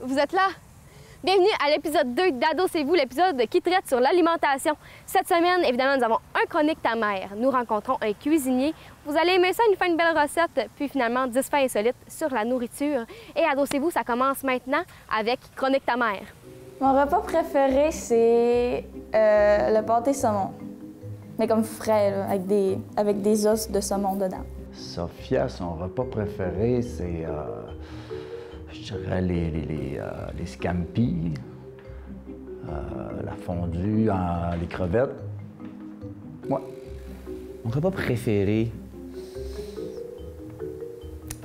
vous êtes là? Bienvenue à l'épisode 2 d'Adossez-vous, l'épisode qui traite sur l'alimentation. Cette semaine, évidemment, nous avons un chronique ta mère. Nous rencontrons un cuisinier. Vous allez aimer ça, il nous fait une belle recette, puis finalement 10 faits insolites sur la nourriture. Et Adossez-vous, ça commence maintenant avec chronique ta mère. Mon repas préféré, c'est le pâté saumon. Mais comme frais, là, avec des os de saumon dedans. Sophia, son repas préféré, c'est, je dirais, les scampi, la fondue, les crevettes. Ouais. Mon repas préféré...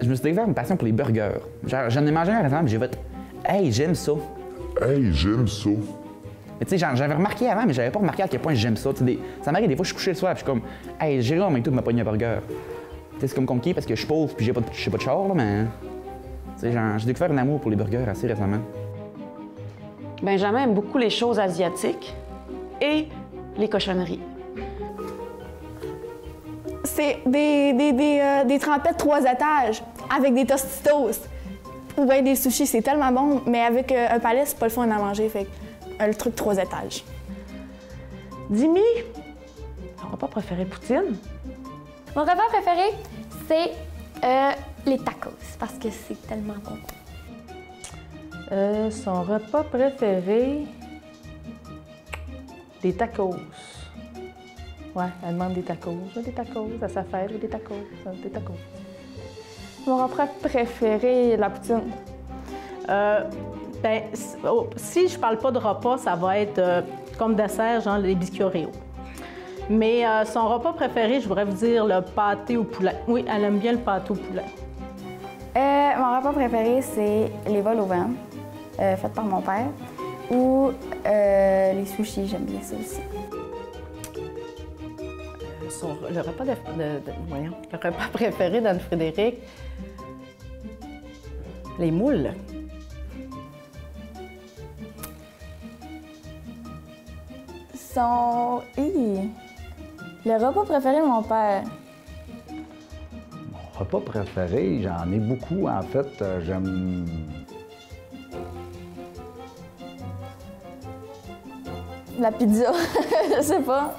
Je me suis découvert une passion pour les burgers. J'en ai mangé un récemment, puis j'ai fait « Hey, j'aime ça! » Hey, j'aime ça! Mais tu sais, j'avais remarqué avant, mais j'avais pas remarqué à quel point j'aime ça. Ça m'arrive des fois, je suis couché le soir, puis je suis comme « Hey, j'irai en même temps de me pogner un burger. » C'est comme conquis parce que je suis pauvre puis j'ai pas de char, là, mais... J'ai découvert un amour pour les burgers assez récemment. Benjamin aime beaucoup les choses asiatiques et les cochonneries. C'est des trempettes 3 étages avec des tostitos. Ou bien des sushis, c'est tellement bon, mais avec un palais, c'est pas le fun à manger, fait que le truc 3 étages. Dimi, ton repas préféré, poutine? Mon repas préféré, c'est les tacos, parce que c'est tellement bon. Son repas préféré, des tacos. Ouais, elle demande des tacos. Je veux des tacos, à sa fête, je veux des tacos, des tacos. Mon repas préféré, la poutine. Si je parle pas de repas, ça va être comme dessert, genre les biscuits Oreo. Mais son repas préféré, je voudrais vous dire le pâté au poulet. Oui, elle aime bien le pâté au poulet. Mon repas préféré, c'est les vols au vent, faits par mon père, ou les sushis, j'aime bien ça aussi. Le repas le repas préféré d'Anne-Frédéric, les moules. Le repas préféré de mon père. Mon repas préféré, j'en ai beaucoup, en fait. J'aime... La pizza, je sais pas.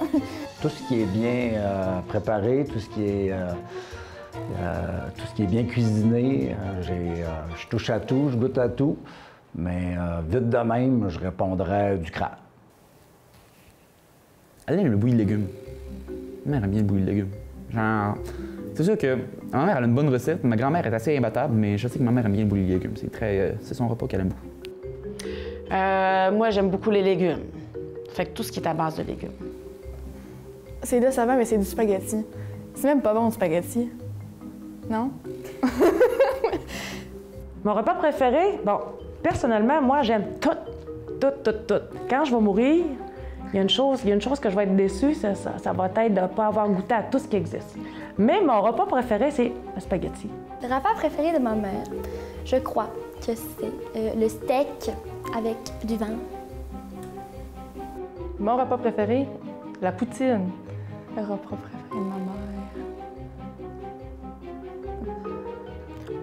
Tout ce qui est bien préparé, tout ce qui est bien cuisiné, je touche à tout, je goûte à tout, mais vite de même, je répondrais du crabe. Elle aime le bouilli de légumes. Ma mère aime bien le bouilli de légumes. Genre, c'est sûr que ma mère elle a une bonne recette, ma grand-mère est assez imbattable, mais je sais que ma mère aime bien le bouilli de légumes. C'est son repas qu'elle aime beaucoup. Moi, j'aime beaucoup les légumes. Fait que tout ce qui est à base de légumes. C'est de savant, mais c'est du spaghetti. C'est même pas bon, du spaghetti. Non? Mon repas préféré, bon, personnellement, moi, j'aime tout. Quand je vais mourir, il y a une chose que je vais être déçue, ça va être de ne pas avoir goûté à tout ce qui existe. Mais mon repas préféré, c'est le spaghetti. Le repas préféré de ma mère, je crois que c'est le steak avec du vin. Mon repas préféré, la poutine. Le repas préféré de ma mère.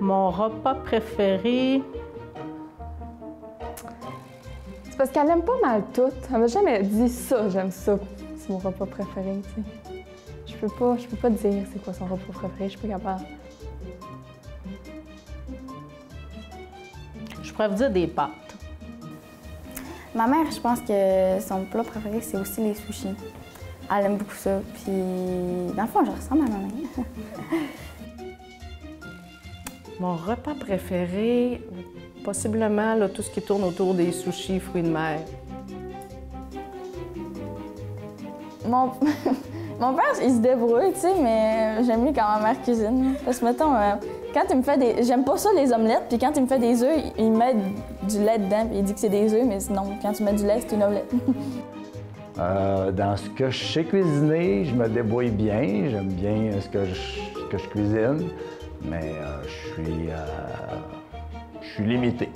Mon repas préféré... C'est parce qu'elle aime pas mal tout. Elle m'a jamais dit ça, j'aime ça. C'est mon repas préféré, tu sais. Je peux pas dire c'est quoi son repas préféré, je suis pas capable. Je pourrais vous dire des pâtes. Ma mère, je pense que son plat préféré, c'est aussi les sushis. Elle aime beaucoup ça, puis dans le fond, je ressemble à ma mère. Mon repas préféré, possiblement là, tout ce qui tourne autour des sushis, fruits de mer. Mon père, il se débrouille, tu sais, mais j'aime mieux quand ma mère cuisine. Parce que, mettons, quand il me fait des... J'aime pas ça, les omelettes, puis quand il me fait des œufs, il met du lait dedans, puis il dit que c'est des œufs, mais sinon, quand tu mets du lait, c'est une omelette. Dans ce que je sais cuisiner, je me débrouille bien. J'aime bien ce que je cuisine, mais je suis limité.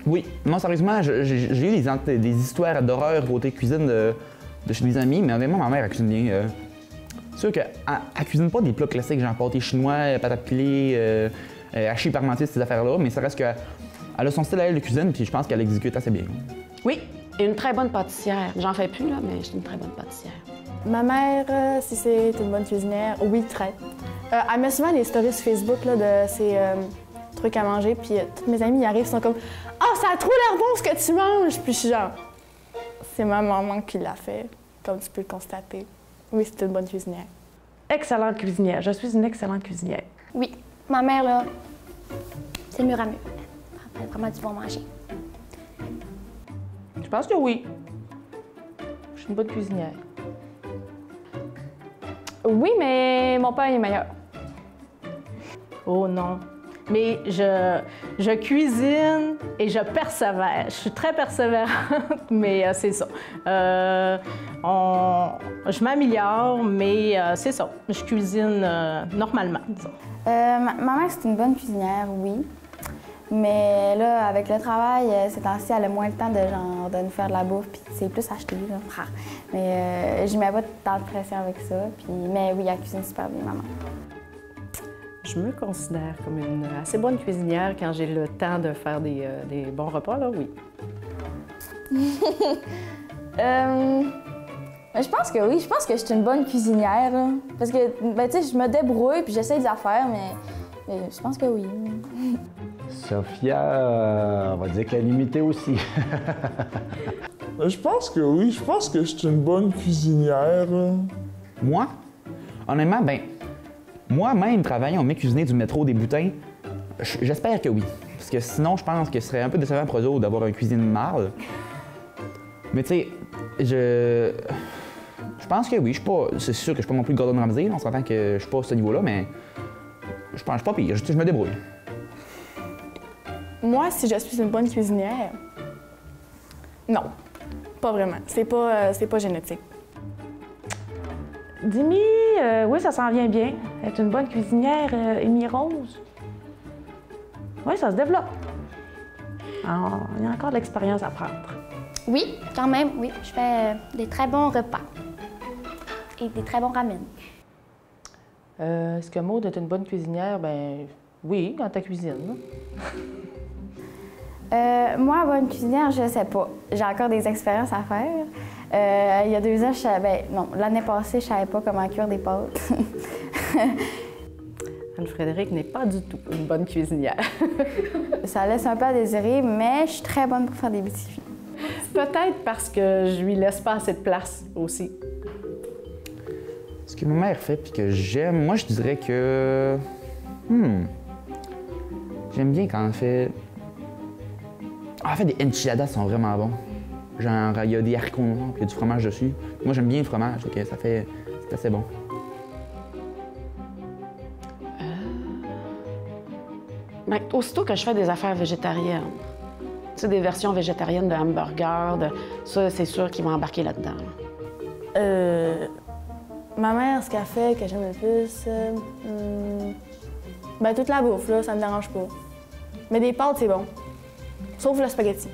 Oui, non, sérieusement, j'ai eu des histoires d'horreur côté cuisine de chez mes amis, mais honnêtement, ma mère, elle cuisine bien. C'est sûr qu'elle cuisine pas des plats classiques, genre pâté chinois, patates pilées, hachis parmentier, ces affaires-là, mais ça reste qu'elle Elle a son style à elle de cuisine, puis je pense qu'elle l'exécute assez bien. Oui, et une très bonne pâtissière. J'en fais plus, là, mais je suis une très bonne pâtissière. Ma mère, si c'est une bonne cuisinière, oui, très. Elle met souvent des stories sur Facebook là, de ses trucs à manger, puis tous mes amis y arrivent, sont comme « Ah, ça a trop l'air bon ce que tu manges! » Puis je suis genre « C'est ma maman qui l'a fait, comme tu peux le constater. » Oui, c'est une bonne cuisinière. Excellente cuisinière. Je suis une excellente cuisinière. Oui, ma mère, là, c'est mur à mur. Elle fait vraiment du bon manger. Je pense que oui. Je suis une bonne cuisinière. Oui, mais mon père est meilleur. Oh non. Mais je cuisine et je persévère. Je suis très persévérante, mais c'est ça. Je m'améliore, mais c'est ça. Je cuisine normalement, disons. Ma mère, c'est une bonne cuisinière, oui. Mais là, avec le travail, ces temps-ci, elle a moins le temps de nous faire de la bouffe, puis c'est plus acheter, là. Mais je mets pas tant de pression avec ça. Mais oui, elle cuisine super bien, maman. Je me considère comme une assez bonne cuisinière quand j'ai le temps de faire des bons repas, là, oui. Je pense que oui, je pense que je suis une bonne cuisinière, là. Parce que, ben, tu sais, je me débrouille, puis j'essaie des affaires, mais je pense que oui. Sophia, on va dire qu'elle est limitée aussi. Je pense que oui, je pense que je suis une bonne cuisinière. Moi, honnêtement, ben, moi-même, travaillant au mec cuisinier du métro des Boutins, j'espère que oui. Parce que sinon, je pense que ce serait un peu décevant pour eux autres d'avoir un cuisine mâle. Mais tu sais, je pense que oui, je suis pas. C'est sûr que je suis pas non plus Gordon Ramsay, on s'entend que je suis pas à ce niveau-là, mais je pense pas pire, je me débrouille. Moi, si je suis une bonne cuisinière, non, pas vraiment. C'est pas génétique. Dimi, oui, ça s'en vient bien. Elle est une bonne cuisinière, Amy Rose. Oui, ça se développe. Alors, il y a encore de l'expérience à prendre. Oui, quand même, oui. Je fais des très bons repas et des très bons ramen. Est-ce que Maud est une bonne cuisinière? Ben oui, dans ta cuisine. Moi, bonne cuisinière, je sais pas. J'ai encore des expériences à faire. Il y a 2 ans, l'année passée, je savais pas comment cuire des pâtes. Anne-Frédérique n'est pas du tout une bonne cuisinière. Ça laisse un peu à désirer, mais je suis très bonne pour faire des biscuits. Peut-être parce que je lui laisse pas assez de place aussi. Ce que ma mère fait puis que j'aime, moi je dirais que. J'aime bien quand elle fait. En fait, des enchiladas sont vraiment bons. Genre, il y a des haricots noirs puis il y a du fromage dessus. Moi j'aime bien le fromage, donc ça fait. C'est assez bon. Ben, aussitôt que je fais des affaires végétariennes, tu sais, des versions végétariennes de hamburgers, ça, c'est sûr qu'ils vont embarquer là-dedans. Ma mère, ce qu'elle fait que j'aime le plus, ben toute la bouffe, là, ça me dérange pas. Mais des pâtes, c'est bon. Sauf le spaghetti.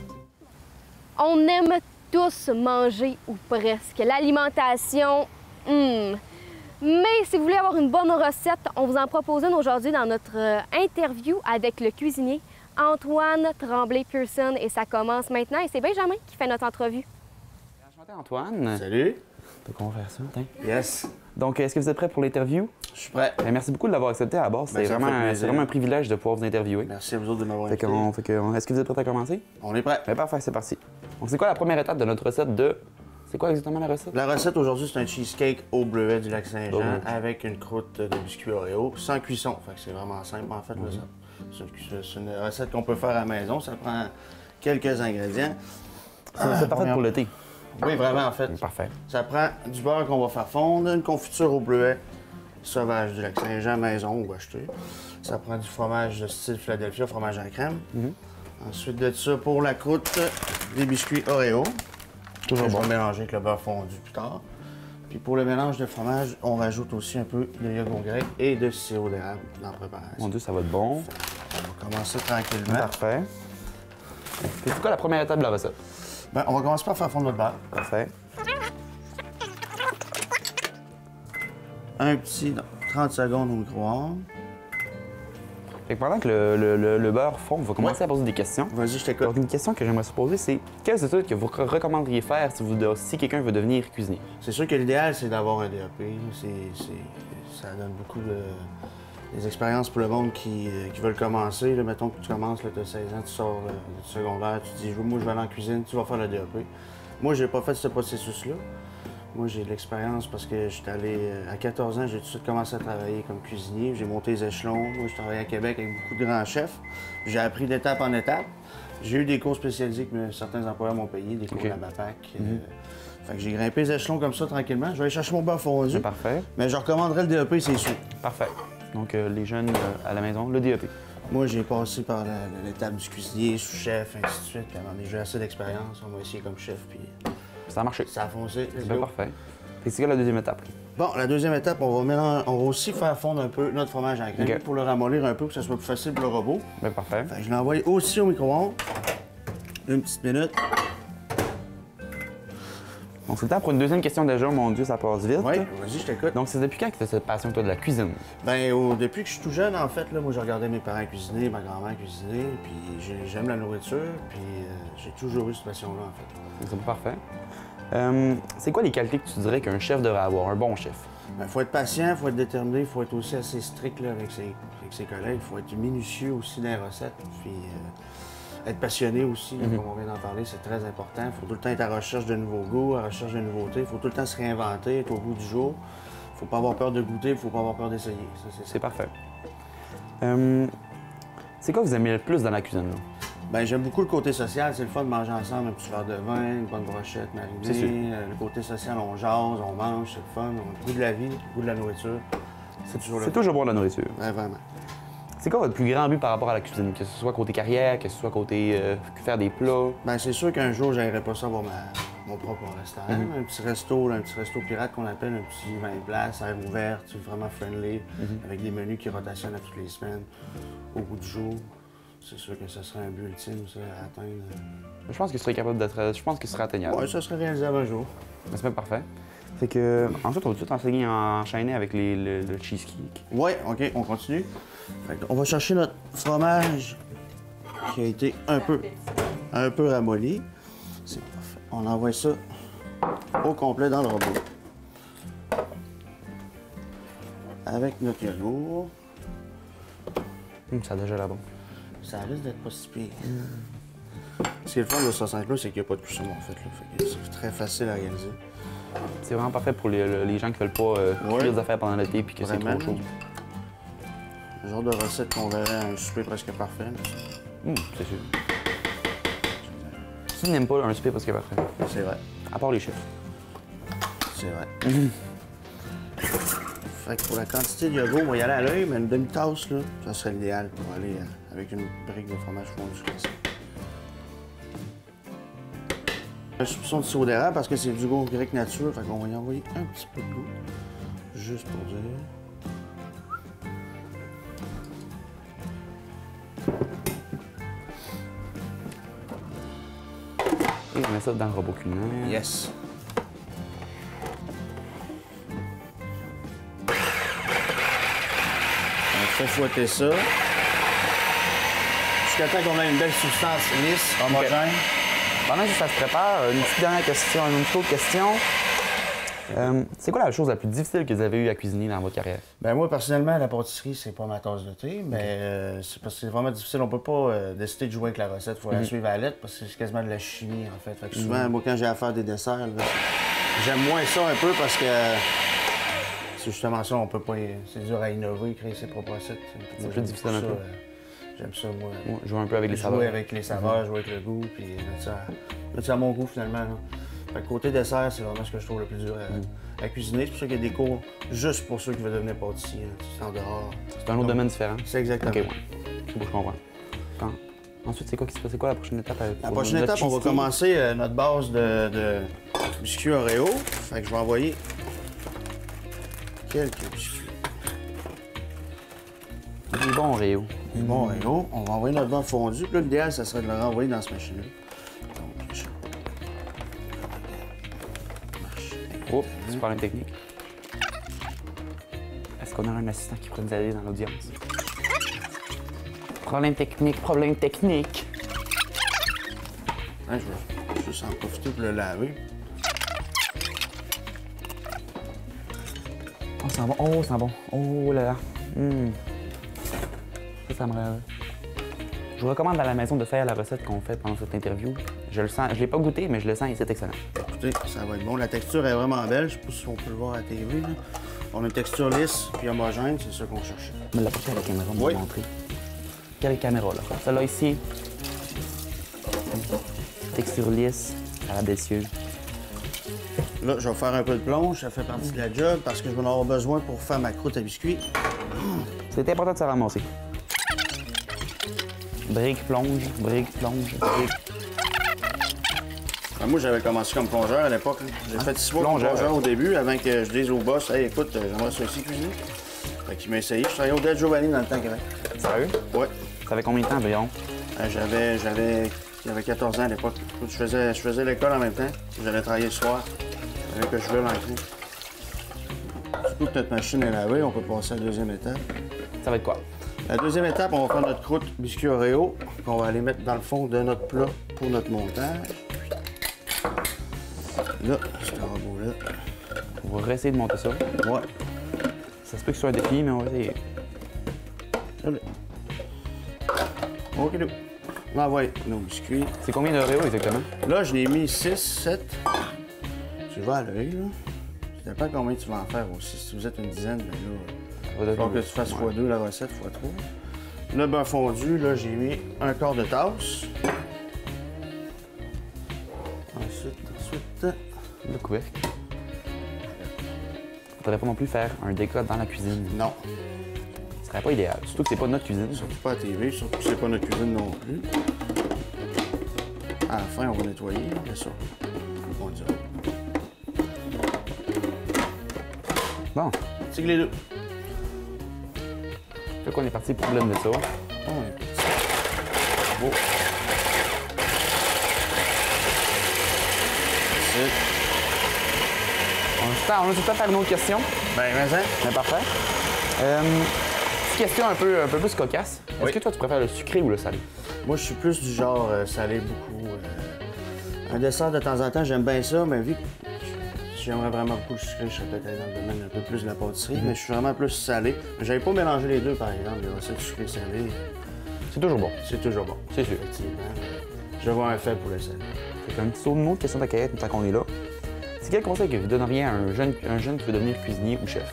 On aime tous manger, ou presque. L'alimentation, Mais si vous voulez avoir une bonne recette, on vous en propose une aujourd'hui dans notre interview avec le cuisinier Antoine Tremblay-Pearson. Et ça commence maintenant. Et c'est Benjamin qui fait notre entrevue. Enchanté, Antoine. Salut. Donc, on va faire ça, tiens. Yes. Donc, est-ce que vous êtes prêt pour l'interview? Je suis prêt. Merci beaucoup de l'avoir accepté à la base. Ben, C'est vraiment un privilège de pouvoir vous interviewer. Merci à vous autres de m'avoir Est-ce invité. que vous êtes prêts à commencer? On est prêt. Ben, parfait, c'est parti. Donc, c'est quoi la première étape de notre recette de... C'est quoi exactement la recette? La recette aujourd'hui, c'est un cheesecake au bleuet du lac Saint-Jean bleuet. avec une croûte de biscuits Oreo sans cuisson. Fait que c'est vraiment simple en fait. Là, c'est une recette qu'on peut faire à la maison. Ça prend quelques ingrédients. C'est parfait pour le thé. Oui, vraiment en fait. Parfait. Ça prend du beurre qu'on va faire fondre, une confiture au bleuet sauvage du lac Saint-Jean maison ou acheté. Ça prend du fromage de style Philadelphia, fromage à la crème. Ensuite de ça, pour la croûte, des biscuits Oreo. Toujours bon. Mélanger avec le beurre fondu plus tard. Puis pour le mélange de fromage, on rajoute aussi un peu de yogourt grec et de sirop d'érable dans la préparation. Mon Dieu, ça va être bon. On va commencer tranquillement. Parfait. C'est quoi la première étape de la recette? Ben, on va commencer par faire fondre notre beurre. Parfait. Un petit 30 secondes au micro-ondes. Fait que pendant que le beurre fond, on va commencer à poser des questions. Vas-y, je t'écoute. Donc, une question que j'aimerais se poser, c'est quelles études que vous recommanderiez faire si quelqu'un veut devenir cuisinier? C'est sûr que l'idéal, c'est d'avoir un DAP. Ça donne beaucoup des expériences pour le monde qui veulent commencer. Là, mettons que tu commences, tu as 16 ans, tu sors du secondaire, tu te dis, moi, je vais aller en cuisine, tu vas faire le DAP. Moi, j'ai pas fait ce processus-là. Moi, j'ai de l'expérience parce que j'étais allé, à 14 ans, j'ai tout de suite commencé à travailler comme cuisinier. J'ai monté les échelons. Moi, je travaillais à Québec avec beaucoup de grands chefs. J'ai appris d'étape en étape. J'ai eu des cours spécialisés que certains employeurs m'ont payé, des cours de la BAPAC. Fait que j'ai grimpé les échelons comme ça tranquillement. Je vais aller chercher mon beurre fondu. C'est parfait. Mais je recommanderais le DAP, c'est sûr. Parfait. Donc, les jeunes à la maison, le DAP. Moi, j'ai passé par l'étape du cuisinier, sous-chef, ainsi de suite. Puis à un moment donné, j'ai assez d'expérience. On m'a essayé comme chef, puis ça a marché. ça a foncé. C'est parfait. Fait que c'est quoi la deuxième étape? Bon, la deuxième étape, on va aussi faire fondre un peu notre fromage en crème pour le ramollir un peu, pour que ça soit plus facile pour le robot. Bien, parfait. Fait que je l'envoie aussi au micro-ondes. Une petite minute. Donc, c'est le temps pour une deuxième question déjà. Mon Dieu, ça passe vite. Oui, vas-y, je t'écoute. Donc, c'est depuis quand que tu as cette passion, toi, de la cuisine? Bien, depuis que je suis tout jeune, en fait, là, moi, je regardais mes parents cuisiner, ma grand-mère cuisiner, puis j'aime la nourriture, puis j'ai toujours eu cette passion-là, en fait. C'est parfait. C'est quoi les qualités que tu dirais qu'un chef devrait avoir, un bon chef? Il faut être patient, il faut être déterminé, il faut être aussi assez strict là, avec ses collègues, il faut être minutieux aussi dans les recettes, puis être passionné aussi, là, comme on vient d'en parler, c'est très important. Il faut tout le temps être à la recherche de nouveaux goûts, à la recherche de nouveautés, il faut tout le temps se réinventer, être au goût du jour. Il ne faut pas avoir peur de goûter, il ne faut pas avoir peur d'essayer. C'est parfait. C'est quoi que vous aimez le plus dans la cuisine? Là? Bien, j'aime beaucoup le côté social. C'est le fun de manger ensemble, un petit verre de vin, une bonne brochette marinée. Le côté social, on jase, on mange, c'est le fun. On a le goût de la vie, le goût de la nourriture. C'est toujours bon la nourriture. Ouais, vraiment. C'est quoi votre plus grand but par rapport à la cuisine? Que ce soit côté carrière, que ce soit côté faire des plats? Bien, c'est sûr qu'un jour, j'aimerais pas ça avoir mon propre restaurant. Un petit resto pirate qu'on appelle, un petit 20 places, air ouvert, vraiment friendly, avec des menus qui rotationnent à toutes les semaines, au bout du jour. C'est sûr que ce serait un but ultime, ça, à atteindre. Je pense que ce serait capable d'être. Je pense que ce serait atteignable. Oui, ça serait réalisable un jour. C'est même parfait. Fait que. Ensuite, on va tout enseigner à enchaîner avec le cheesecake. Oui, OK, on continue. Fait que on va chercher notre fromage qui a été un peu ramolli. C'est parfait. On envoie ça au complet dans le robot. Avec notre yogourt. Ça a déjà l'air bon. Ça risque d'être pas si pire. Ce qui est le fun de ce sauce-là, c'est qu'il n'y a pas de cuisson en fait. Fait que c'est très facile à réaliser. C'est vraiment parfait pour les gens qui veulent pas cuire des affaires pendant l'été puis que c'est trop chaud. Le genre de recette qu'on verrait à un souper presque parfait. C'est sûr. Qui n'aime pas un souper presque parfait? C'est vrai. À part les chefs. C'est vrai. Fait que pour la quantité de yogourt, on va y aller à l'œil, mais une demi-tasse, là, ça serait l'idéal pour aller avec une brique de fromage fondu comme ça. Un soupçon de sirop d'érable parce que c'est du goût grec nature, fait qu'on va y envoyer un petit peu de goût, juste pour dire. Et on met ça dans le robot culinaire. Yes! On fait fouetter ça. Jusqu'à temps qu'on ait une belle substance lisse, homogène. Pendant que ça se prépare, une petite dernière question, une autre question. C'est quoi la chose la plus difficile que vous avez eu à cuisiner dans votre carrière? Ben moi, personnellement, la pâtisserie, c'est pas ma tasse de thé, mais c'est parce que c'est vraiment difficile. On peut pas décider de jouer avec la recette. Il faut la suivre à la lettre parce que c'est quasiment de la chimie, en fait. Fait que souvent, moi, quand j'ai à faire des desserts, là, j'aime moins ça un peu parce que c'est justement ça, on peut pas... C'est dur à innover, créer ses propres recettes. C'est plus difficile un peu. J'aime ça, moi. Jouer un peu avec les saveurs. Jouer avec les saveurs, jouer avec le goût, puis mettre ça à mon goût, finalement. Là. Fait que côté dessert, c'est vraiment ce que je trouve le plus dur à cuisiner. C'est pour ça qu'il y a des cours juste pour ceux qui veulent devenir pâtissier. C'est en dehors. C'est un autre domaine différent. C'est exactement. OK, ouais. Je comprends. Ensuite, c'est quoi qui se passe? C'est quoi la prochaine étape? La prochaine étape, on va commencer notre base de biscuits Oreo. Fait que je vais envoyer quelques biscuits. Des bons Oreo. Des bons Oreo. On va envoyer notre beurre fondu. Puis là, l'idéal, ça serait de le renvoyer dans cette machine-là. Oh, super une technique. Est-ce qu'on a un assistant qui pourrait nous aider dans l'audience? Problème technique, problème technique. Ouais, je vais juste en profiter pour le laver. Oh, ça sent bon. Oh, ça sent bon. Oh là là. Ça me... Je vous recommande à la maison de faire la recette qu'on fait pendant cette interview. Je le sens, je l'ai pas goûté, mais je le sens et c'est excellent. Écoutez, ça va être bon. La texture est vraiment belle. Je sais pas si on peut le voir à la TV. Là. On a une texture lisse puis homogène, c'est ça qu'on cherchait. Je me l'ai approché à la caméra, on Oui. va montrer. Quelle caméra là? Celle-là ici. Texture lisse, à la décieuse. Là, je vais faire un peu de plonge. Ça fait partie de la job parce que je vais en avoir besoin pour faire ma croûte à biscuits. C'est important de se ramasser. Brique, plonge, brique, plonge, brique. Moi, j'avais commencé comme plongeur à l'époque. J'ai fait 6 mois comme plongeur au début avant que je dise au boss, hey, écoute, j'aimerais ça aussi cuisiner. Fait qu'il m'a essayé. Je travaillais au Del Giovanni dans le temps Québec. Sérieux? Ouais. Ça fait combien de temps environ? J'avais 14 ans à l'époque. Je faisais l'école en même temps. J'allais travailler le soir. Avec que je voulais l'entrée. Du coup, que notre machine est lavée, on peut passer à la deuxième étape. Ça va être quoi? La deuxième étape, on va faire notre croûte biscuit Oreo qu'on va aller mettre dans le fond de notre plat pour notre montage. Là, ce robot-là. On va essayer de monter ça. Ouais. Ça se peut que ce soit un défi, mais on va essayer. Allez. OK, on envoie nos biscuits. C'est combien d'Oreo exactement? Là, je l'ai mis 6, 7. Tu vas à l'œil, là. Ça dépend combien tu vas en faire aussi. Si vous êtes une dizaine, bien là, il faut que tu fasses x2 la recette, x3. Le beurre fondu, là, j'ai mis un quart de tasse. Ensuite, le couvercle. Faudrait pas non plus faire un décote dans la cuisine. Non. Ce serait pas idéal. Surtout que c'est pas notre cuisine. Surtout pas à TV, surtout que c'est pas notre cuisine non plus. À la fin, on va nettoyer, bien sûr. On dira. Bon. C'est que les deux. Fait qu'on est parti pour blender ça. On est parti. Beau. On a tout le temps faire une autre question. Ben, vas-y. Ben, parfait. Petite question un peu plus cocasse. Est-ce que toi, tu préfères le sucré ou le salé? Moi, je suis plus du genre salé beaucoup. Un dessert de temps en temps, j'aime bien ça, mais vu que j'aimerais vraiment beaucoup le sucré, je serais peut-être dans le domaine un peu plus de la pâtisserie, mais je suis vraiment plus salé. J'avais pas mélangé les deux, par exemple, les recettes sucré-salé. C'est toujours bon. C'est toujours bon. C'est sûr. Effectivement. Je vois un fait pour le salé. C'est un petit saut de mots de question de la cahier tant qu'on est là. C'est quel conseil que vous donneriez à un jeune qui veut devenir cuisinier ou chef?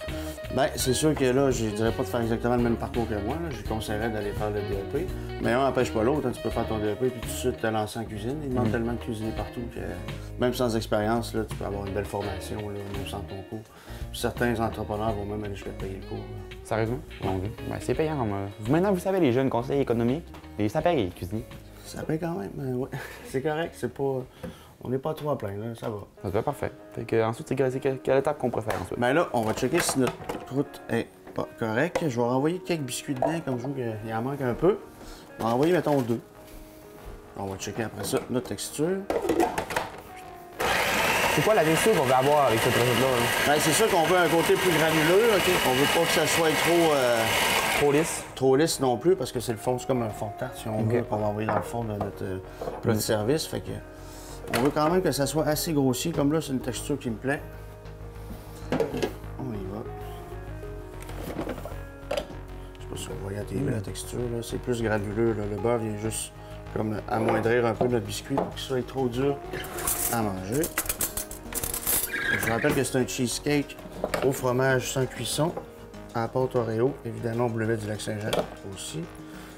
Bien, c'est sûr que là, je dirais pas de faire exactement le même parcours que moi. Là. Je conseillerais d'aller faire le DEP. Mais un n'empêche pas l'autre. Hein. Tu peux faire ton DEP puis tout de suite te lancer en cuisine. Il demande tellement de cuisiner partout que même sans expérience, là, tu peux avoir une belle formation, là, même sans ton cours. Puis certains entrepreneurs vont même aller jusqu'à payer le cours. Là. Sérieusement? Bon, ben, c'est payant. Maintenant, vous savez, les jeunes conseils économiques, et ça paye, cuisinier. Ça paye quand même, oui. C'est correct, c'est pas... On n'est pas trop à plein, là, ça va. Ça va, parfait. Fait que, ensuite, c'est quelle étape qu'on préfère ensuite? Bien là, on va checker si notre croûte est pas correcte. Je vais renvoyer quelques biscuits dedans, comme je vois qu'il en manque un peu. On va envoyer, mettons, 2. On va checker après ça notre texture. C'est quoi la texture qu'on va avoir avec cette recette-là? Bien, c'est sûr qu'on veut un côté plus granuleux, OK? On veut pas que ça soit trop lisse? Trop lisse non plus, parce que c'est le fond, c'est comme un fond de tarte, si on veut, qu'on va envoyer dans le fond de notre plat de service. Fait que... On veut quand même que ça soit assez grossi. Comme là, c'est une texture qui me plaît. On y va. Je sais pas si vous voyez à la TV la texture. C'est plus granuleux. Là. Le beurre vient juste comme amoindrir un peu notre biscuit pour qu'il soit trop dur à manger. Je vous rappelle que c'est un cheesecake au fromage sans cuisson, à la pâte Oreo, évidemment au bleuet du Lac-Saint-Jean aussi.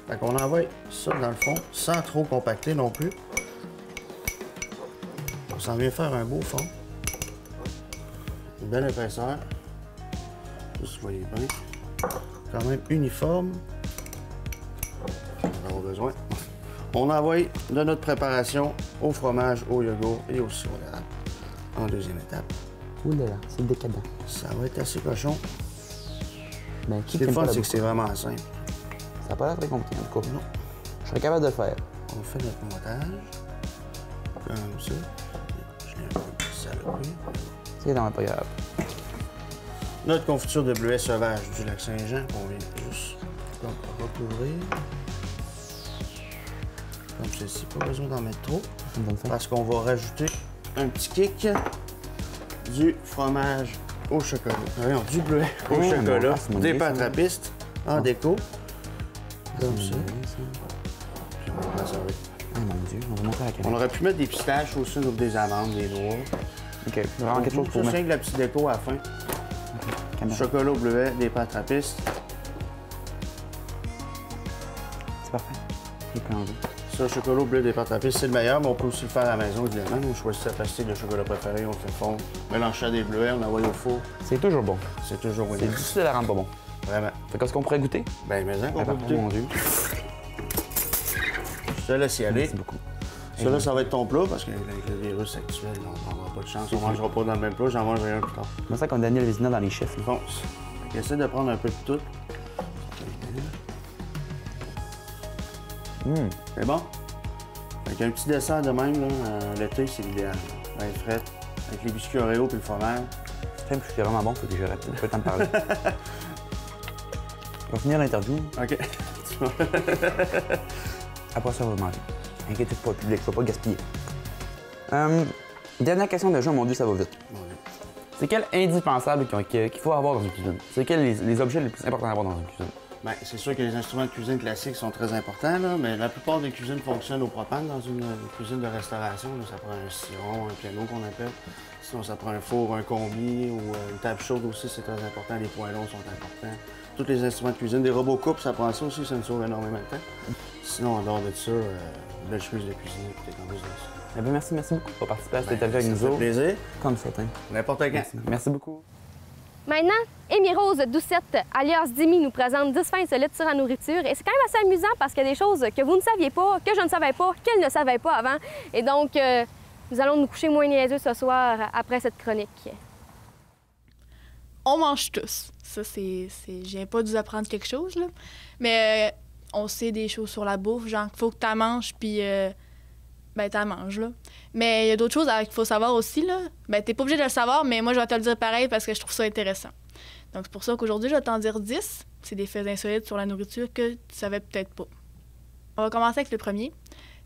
Fait qu'on envoie ça dans le fond, sans trop compacter non plus. On s'en vient faire un beau fond. Une belle épaisseur. Juste, vous voyez bien. Quand même uniforme. On va avoir besoin. On envoie de notre préparation au fromage, au yogourt et au sirop d'érable en deuxième étape. Ouh là là, c'est décadent. Ça va être assez cochon. Ben, Ce qui est le fun, c'est que c'est vraiment simple. Ça n'a pas l'air très compliqué, en tout cas. Non. Je serais capable de le faire. On fait notre montage. Comme ça. Je l'ai un peu salopé. C'est vraiment pas grave. Notre confiture de bleuet sauvage du Lac-Saint-Jean qu'on vient juste recouvrir. comme ceci. Pas besoin d'en mettre trop. Parce qu'on va rajouter un petit kick du fromage au chocolat. Voyons, du bleuet au chocolat, des pâtes attrapistes en déco. Comme ça. Puis on va conserver. Oh mon Dieu, on va montrer à la caméra. On aurait pu mettre des pistaches aussi, ou des amandes, des noix. OK, vraiment quelque chose pour mettre. mettre. De la petite déco à la fin. Du chocolat au bleuet, des pâtes attrapistes. C'est parfait. Il peut enlever. Ça, le chocolat au bleu des pâtes attrapistes, c'est le meilleur, mais on peut aussi le faire à la maison, évidemment. On choisit sa pastille de chocolat préférée, on fait fondre, mélange ça des bleuets, on l'envoie au four. C'est toujours bon. C'est toujours bon. C'est difficile à rendre pas bon. Vraiment. Fait qu'est-ce qu'on pourrait goûter? Ben, mais qu'on peut goûter. Oh mon Dieu. Je te laisse y aller. Merci beaucoup. Ça, là, ça va être ton plat, parce qu'avec le virus actuel, on prendra pas de chance. On mangera pas dans le même plat, j'en mangerai un plus tard. C'est ça qu'on Daniel Vézina dans les chefs. Là. Bon, essaie de prendre un peu de tout. C'est bon? Avec un petit dessert de même, là, l'été, c'est l'idéal. Ben frais, avec les biscuits Oreo puis le fromage. C'est vraiment bon, faut que j'aurais peut-être pas le temps de parler. On va finir l'interview. OK. Après ça, on va manger. Inquiétez-vous pas, public, faut pas gaspiller. Dernière question de jeu, mon Dieu, ça va vite. C'est quel indispensable qu'il faut avoir dans une cuisine? C'est quels les objets les plus importants à avoir dans une cuisine? Bien, c'est sûr que les instruments de cuisine classiques sont très importants, là, mais la plupart des cuisines fonctionnent au propane dans une cuisine de restauration. Là, ça prend un ciron, un piano qu'on appelle. Sinon, ça prend un four, un combi ou une table chaude aussi, c'est très important. Les poêlons sont importants. Tous les instruments de cuisine, des robots coupes, ça prend ça aussi, ça nous sauve énormément de temps. Sinon, en dehors de ça, belle chemise de cuisine, puis t'es en plus de ça. Eh bien, merci beaucoup pour participer à cette interview avec nous autres. Ça fait plaisir. Comme ça, hein. N'importe quand. Merci beaucoup. Maintenant, Amy Rose Doucette, alias Dimi, nous présente 10 faits insolites sur la nourriture. Et c'est quand même assez amusant parce qu'il y a des choses que vous ne saviez pas, que je ne savais pas, qu'elle ne savait pas avant. Et donc, nous allons nous coucher moins niaiseux ce soir après cette chronique. On mange tous. Ça, c'est... Je viens pas de vous apprendre quelque chose, là. Mais on sait des choses sur la bouffe, genre qu'il faut que tu manges, puis... ben, t'en manges, là. Mais il y a d'autres choses qu'il faut savoir aussi, là. Ben, t'es pas obligé de le savoir, mais moi, je vais te le dire pareil parce que je trouve ça intéressant. Donc, c'est pour ça qu'aujourd'hui, je vais t'en dire 10. C'est des faits insolites sur la nourriture que tu savais peut-être pas. On va commencer avec le premier.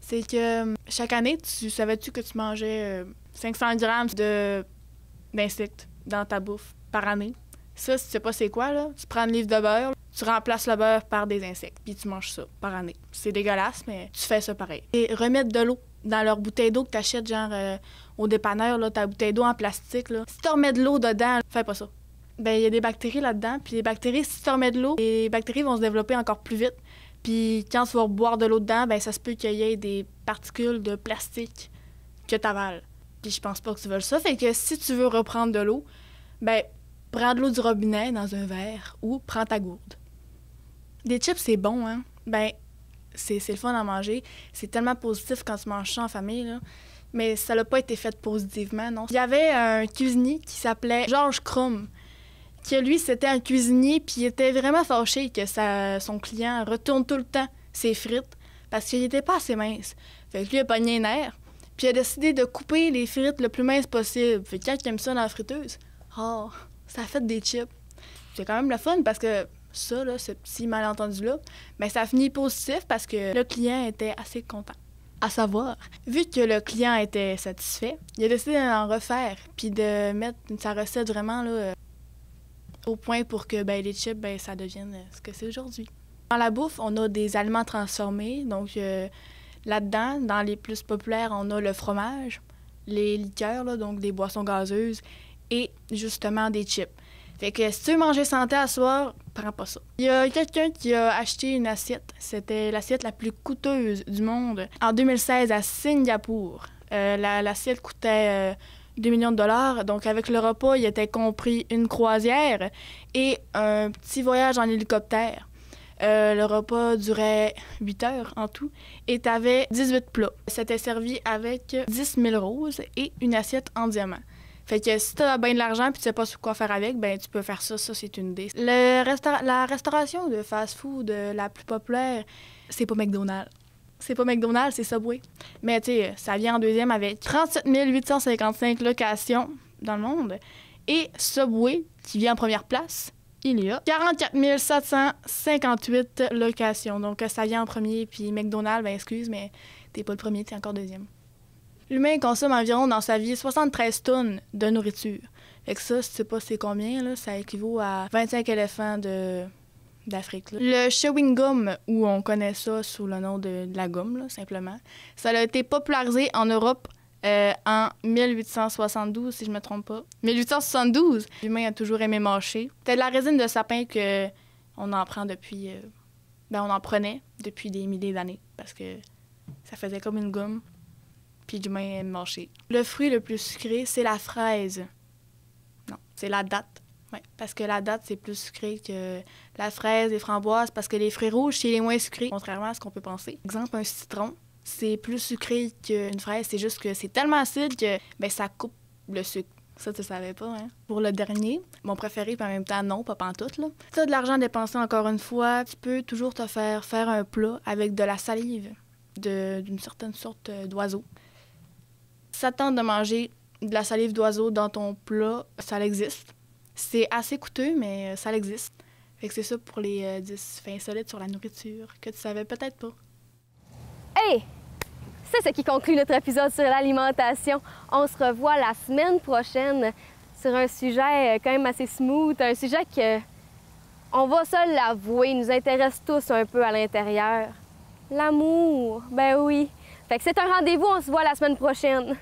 C'est que chaque année, savais-tu que tu mangeais 500 grammes d'insectes dans ta bouffe par année? Ça, si tu sais pas c'est quoi, là, tu prends un livre de beurre, tu remplaces le beurre par des insectes, puis tu manges ça par année. C'est dégueulasse, mais tu fais ça pareil. Et remettre de l'eau dans leur bouteille d'eau que tu achètes, genre au dépanneur, là, ta bouteille d'eau en plastique, là. Si tu remets de l'eau dedans, fais pas ça. Ben, il y a des bactéries là-dedans, puis les bactéries, si tu remets de l'eau, les bactéries vont se développer encore plus vite. Puis quand tu vas boire de l'eau dedans, ben ça se peut qu'il y ait des particules de plastique que tu avales. Puis je pense pas que tu veux ça. Fait que si tu veux reprendre de l'eau, ben prends de l'eau du robinet dans un verre ou prends ta gourde. Des chips, c'est bon, hein? Ben, c'est le fun à manger. C'est tellement positif quand tu manges ça en famille, là. Mais ça n'a pas été fait positivement, non. Il y avait un cuisinier qui s'appelait Georges Crum, qui, lui, c'était un cuisinier, puis il était vraiment fâché que son client retourne tout le temps ses frites parce qu'il n'était pas assez mince. Fait que lui, il a pogné les nerfs, puis il a décidé de couper les frites le plus mince possible. Fait que quand il aime ça dans la friteuse, ça a fait des chips. C'est quand même le fun parce que ça, là, ce petit malentendu-là, ben, ça a fini positif parce que le client était assez content. À savoir, vu que le client était satisfait, il a décidé d'en refaire puis de mettre sa recette vraiment là, au point pour que ben, les chips, ben, ça devienne ce que c'est aujourd'hui. Dans la bouffe, on a des aliments transformés. Donc, là-dedans, dans les plus populaires, on a le fromage, les liqueurs, là, donc des boissons gazeuses, et justement des chips. Fait que si tu veux manger santé à soir, prends pas ça. Il y a quelqu'un qui a acheté une assiette. C'était l'assiette la plus coûteuse du monde en 2016 à Singapour. L'assiette coûtait 2 millions de dollars. Donc, avec le repas, il était compris une croisière et un petit voyage en hélicoptère. Le repas durait 8 heures en tout et tu avais 18 plats. C'était servi avec 10 000 roses et une assiette en diamant. Fait que si tu as bien de l'argent et tu sais pas quoi faire avec, ben tu peux faire ça. Ça, c'est une idée. La restauration de fast-food la plus populaire, c'est pas McDonald's. C'est pas McDonald's, c'est Subway. Mais tu sais, ça vient en deuxième avec 37 855 locations dans le monde. Et Subway, qui vient en première place, il y a 44 758 locations. Donc, ça vient en premier, puis McDonald's, ben excuse, mais t'es pas le premier, t'es encore deuxième. L'humain consomme environ dans sa vie 73 tonnes de nourriture. Fait que ça, je sais pas c'est combien, là, ça équivaut à 25 éléphants d'Afrique. Là. Le chewing gum, où on connaît ça sous le nom de la gomme, là, simplement, ça a été popularisé en Europe en 1872, si je me trompe pas. 1872! L'humain a toujours aimé mâcher. C'était de la résine de sapin qu'on en prend depuis... on en prenait depuis des milliers d'années, parce que ça faisait comme une gomme, puis l'humain aime mâcher. Le fruit le plus sucré, c'est la fraise. Non, c'est la date. Oui, parce que la date, c'est plus sucré que la fraise, les framboises, parce que les fruits rouges, c'est les moins sucrés, contrairement à ce qu'on peut penser. Exemple, un citron, c'est plus sucré qu'une fraise, c'est juste que c'est tellement acide que ça coupe le sucre. Ça, tu savais pas, hein? Pour le dernier, mon préféré, puis en même temps, non, pas pantoute, là. Si t'as de l'argent dépensé encore une fois, tu peux toujours te faire un plat avec de la salive d'une certaine sorte d'oiseau. Si ça te tente de manger de la salive d'oiseau dans ton plat, ça existe. C'est assez coûteux, mais ça existe. Fait que c'est ça pour les 10 faits insolites sur la nourriture que tu savais peut-être pas. Hey! C'est ce qui conclut notre épisode sur l'alimentation. On se revoit la semaine prochaine sur un sujet quand même assez smooth, un sujet que, on va se l'avouer, nous intéresse tous un peu à l'intérieur. L'amour, ben oui. Fait que c'est un rendez-vous, on se voit la semaine prochaine.